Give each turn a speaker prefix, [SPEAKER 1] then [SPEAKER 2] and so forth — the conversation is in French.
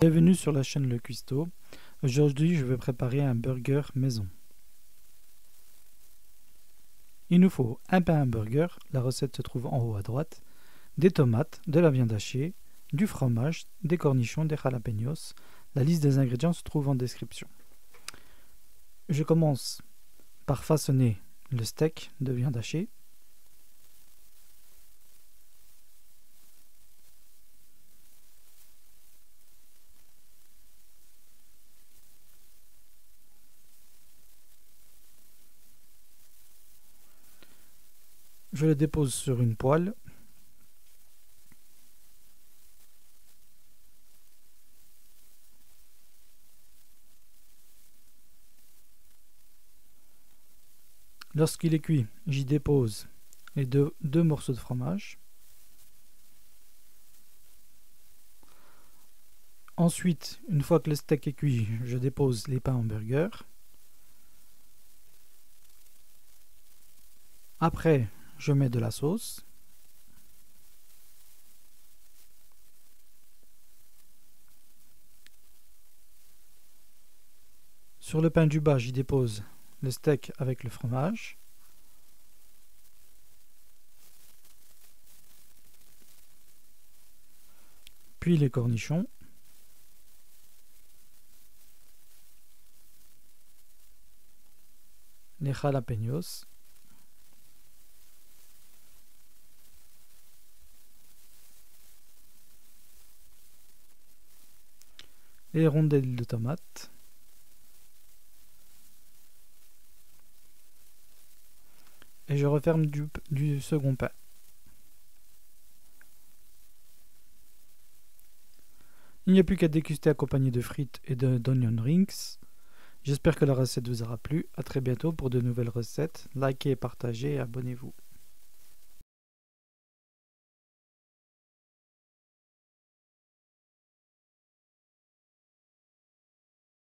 [SPEAKER 1] Bienvenue sur la chaîne Le Cuistot. Aujourd'hui, je vais préparer un burger maison. Il nous faut un pain hamburger, la recette se trouve en haut à droite, des tomates, de la viande hachée, du fromage, des cornichons, des jalapeños. La liste des ingrédients se trouve en description. Je commence par façonner le steak de viande hachée. Je le dépose sur une poêle. Lorsqu'il est cuit, j'y dépose les deux morceaux de fromage. Ensuite, une fois que le steak est cuit, je dépose les pains hamburger. Après, je mets de la sauce. Sur le pain du bas, j'y dépose le steak avec le fromage. Puis les cornichons. Les jalapeños. Les rondelles de tomates. Et je referme du second pain. Il n'y a plus qu'à déguster accompagné de frites et d'onion rings. J'espère que la recette vous aura plu. A très bientôt pour de nouvelles recettes. Likez, partagez et abonnez-vous.